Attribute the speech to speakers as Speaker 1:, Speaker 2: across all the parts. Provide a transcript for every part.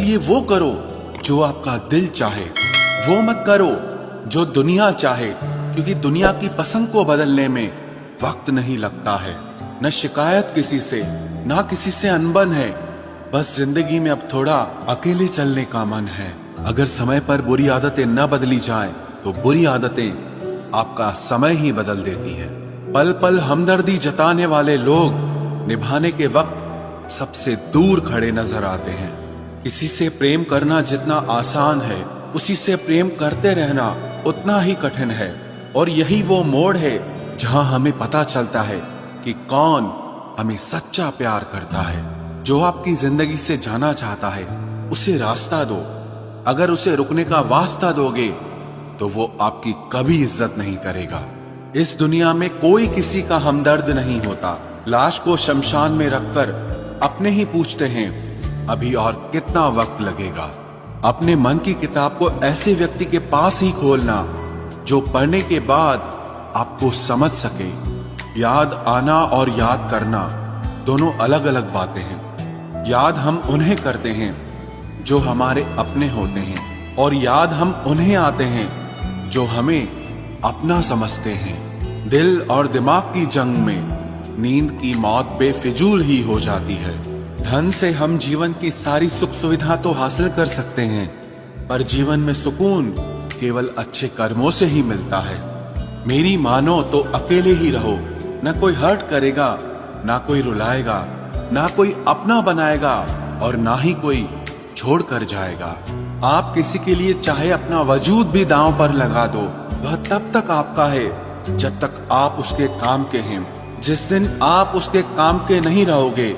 Speaker 1: इसलिए वो करो जो आपका दिल चाहे, वो मत करो जो दुनिया चाहे, क्योंकि दुनिया की पसंद को बदलने में वक्त नहीं लगता है। न शिकायत किसी से, ना किसी से अनबन है, बस जिंदगी में अब थोड़ा अकेले चलने का मन है। अगर समय पर बुरी आदतें न बदली जाएं, तो बुरी आदतें आपका समय ही बदल देती हैं। पल पल हमदर्दी जताने वाले लोग निभाने के वक्त सबसे दूर खड़े नजर आते हैं। किसी से प्रेम करना जितना आसान है, उसी से प्रेम करते रहना उतना ही कठिन है। और यही वो मोड़ है जहां हमें पता चलता है कि कौन हमें सच्चा प्यार करता है। जो आपकी जिंदगी से जाना चाहता है, उसे रास्ता दो। अगर उसे रुकने का वास्ता दोगे तो वो आपकी कभी इज्जत नहीं करेगा। इस दुनिया में कोई किसी का हमदर्द नहीं होता। लाश को शमशान में रखकर अपने ही पूछते हैं, अभी और कितना वक्त लगेगा। अपने मन की किताब को ऐसे व्यक्ति के पास ही खोलना जो पढ़ने के बाद आपको समझ सके। याद आना और याद करना दोनों अलग अलग बातें हैं। याद हम उन्हें करते हैं जो हमारे अपने होते हैं, और याद हम उन्हें आते हैं जो हमें अपना समझते हैं। दिल और दिमाग की जंग में नींद की मौत बेफिजूल ही हो जाती है। धन से हम जीवन की सारी सुख सुविधा तो हासिल कर सकते हैं, पर जीवन में सुकून केवल अच्छे कर्मों से ही मिलता है। मेरी मानो तो अकेले ही रहो, ना कोई हर्ट करेगा, ना कोई रुलाएगा, ना कोई अपना बनाएगा, और ना ही कोई छोड़ कर जाएगा। आप किसी के लिए चाहे अपना वजूद भी दांव पर लगा दो, वह तब तक आपका है जब तक आप उसके काम के हैं। जिस दिन आप उसके काम के नहीं रहोगे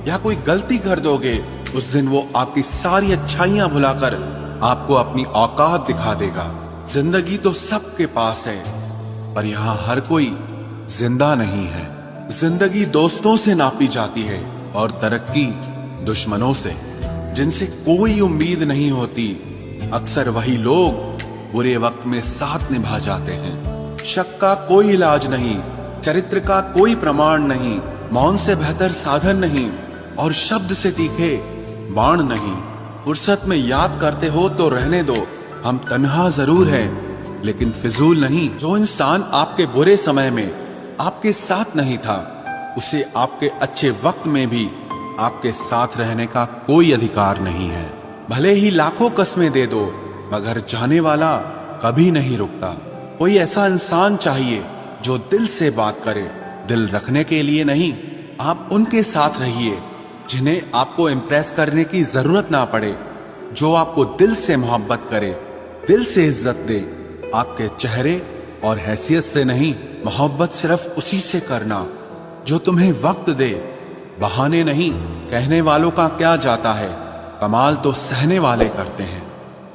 Speaker 1: या कोई गलती कर दोगे, उस दिन वो आपकी सारी अच्छाइयां भुलाकर आपको अपनी औकात दिखा देगा। जिंदगी तो सबके पास है, पर यहाँ हर कोई जिंदा नहीं है। जिंदगी दोस्तों से नापी जाती है और तरक्की दुश्मनों से। जिनसे कोई उम्मीद नहीं होती, अक्सर वही लोग बुरे वक्त में साथ निभा जाते हैं। शक का कोई इलाज नहीं, चरित्र का कोई प्रमाण नहीं, मौन से बेहतर साधन नहीं, और शब्द से तीखे बाण नहीं। फुर्सत में याद करते हो तो रहने दो, हम तन्हा जरूर हैं लेकिन फिजूल नहीं। जो इंसान आपके बुरे समय में आपके साथ नहीं था, उसे आपके अच्छे वक्त में भी आपके साथ रहने का कोई अधिकार नहीं है। भले ही लाखों कस्में दे दो, मगर जाने वाला कभी नहीं रुकता। कोई ऐसा इंसान चाहिए जो दिल से बात करे, दिल रखने के लिए नहीं। आप उनके साथ रहिए जिन्हें आपको इम्प्रेस करने की जरूरत ना पड़े, जो आपको दिल से मोहब्बत करे, दिल से इज्जत दे। आपके चेहरे और हैसियत से नहीं, मोहब्बत सिर्फ उसी से करना जो तुम्हें वक्त दे, बहाने नहीं। कहने वालों का क्या जाता है, कमाल तो सहने वाले करते हैं।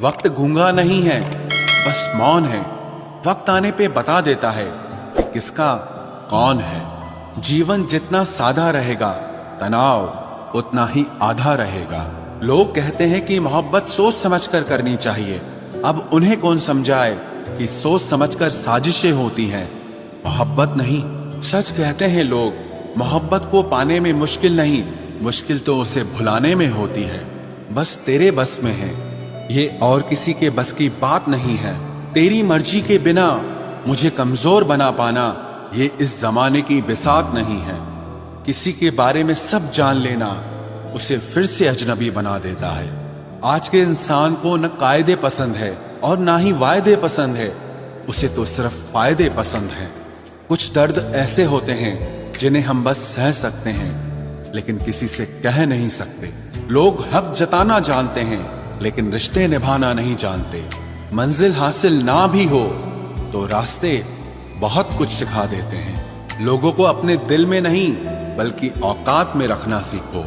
Speaker 1: वक्त गूंगा नहीं है, बस मौन है। वक्त आने पे बता देता है कि किसका कौन है। जीवन जितना सादा रहेगा, तनाव उतना ही आधा रहेगा। लोग कहते हैं कि मोहब्बत सोच समझकर करनी चाहिए। अब उन्हें कौन समझाए कि सोच समझकर साजिशें होती हैं, मोहब्बत नहीं। सच कहते हैं लोग, मोहब्बत को पाने में मुश्किल नहीं, मुश्किल तो उसे भुलाने में होती है। बस तेरे बस में है, ये और किसी के बस की बात नहीं है। तेरी मर्जी के बिना मुझे कमजोर बना पाना, ये इस जमाने की बिसात नहीं है। किसी के बारे में सब जान लेना उसे फिर से अजनबी बना देता है। आज के इंसान को न कायदे पसंद है और ना ही वायदे पसंद है, उसे तो सिर्फ फायदे पसंद है। कुछ दर्द ऐसे होते हैं जिन्हें हम बस सह सकते हैं, लेकिन किसी से कह नहीं सकते। लोग हक जताना जानते हैं, लेकिन रिश्ते निभाना नहीं जानते। मंजिल हासिल ना भी हो तो रास्ते बहुत कुछ सिखा देते हैं। लोगों को अपने दिल में नहीं बल्कि औकात में रखना सीखो।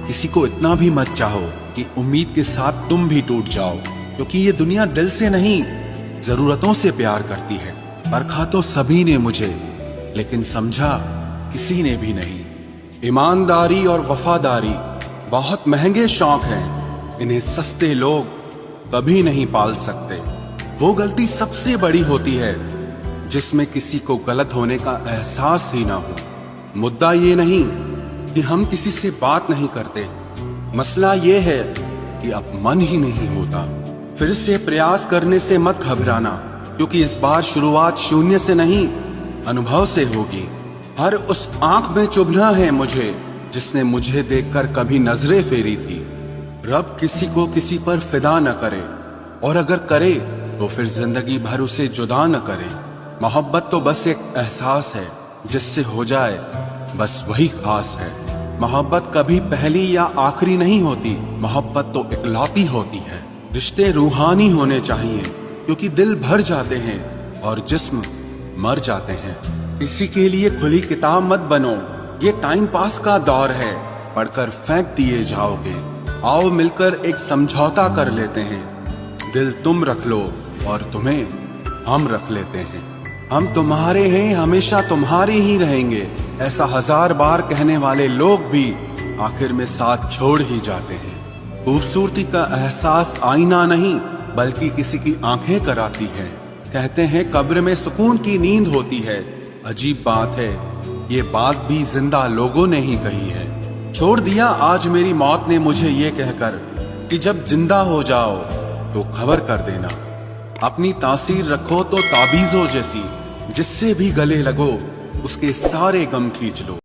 Speaker 1: किसी को इतना भी मत चाहो कि उम्मीद के साथ तुम भी टूट जाओ, क्योंकि ये दुनिया दिल से नहीं, जरूरतों से प्यार करती है। परखा तो सभी ने मुझे, लेकिन समझा किसी ने भी नहीं। ईमानदारी और वफादारी बहुत महंगे शौक हैं, इन्हें सस्ते लोग कभी नहीं पाल सकते। वो गलती सबसे बड़ी होती है जिसमें किसी को गलत होने का एहसास ही ना हो। मुद्दा ये नहीं कि हम किसी से बात नहीं करते, मसला ये है कि अब मन ही नहीं होता। फिर से प्रयास करने से मत घबराना, क्योंकि इस बार शुरुआत शून्य से नहीं, अनुभव से होगी। हर उस आंख में चुभना है मुझे जिसने मुझे देखकर कभी नजरें फेरी थी। रब किसी को किसी पर फिदा न करे, और अगर करे तो फिर जिंदगी भर उसे जुदा न करे। मोहब्बत तो बस एक एहसास है, जिससे हो जाए बस वही खास है। मोहब्बत कभी पहली या आखिरी नहीं होती, मोहब्बत तो इकलौती होती है। रिश्ते रूहानी होने चाहिए, क्योंकि दिल भर जाते हैं और जिस्म मर जाते हैं। किसी के लिए खुली किताब मत बनो, ये टाइम पास का दौर है, पढ़कर फेंक दिए जाओगे। आओ मिलकर एक समझौता कर लेते हैं, दिल तुम रख लो और तुम्हें हम रख लेते हैं। हम तुम्हारे हैं, हमेशा तुम्हारे ही रहेंगे, ऐसा 1000 बार कहने वाले लोग भी आखिर में साथ छोड़ ही जाते हैं। खूबसूरती का एहसास आईना नहीं बल्कि किसी की आंखें कराती है। कहते हैं कब्र में सुकून की नींद होती है, अजीब बात है ये बात भी जिंदा लोगों ने ही कही है। छोड़ दिया आज मेरी मौत ने मुझे ये कहकर कि जब जिंदा हो जाओ तो खबर कर देना। अपनी तासीर रखो तो ताबीजों जैसी, जिससे भी गले लगो उसके सारे गम खींच लो।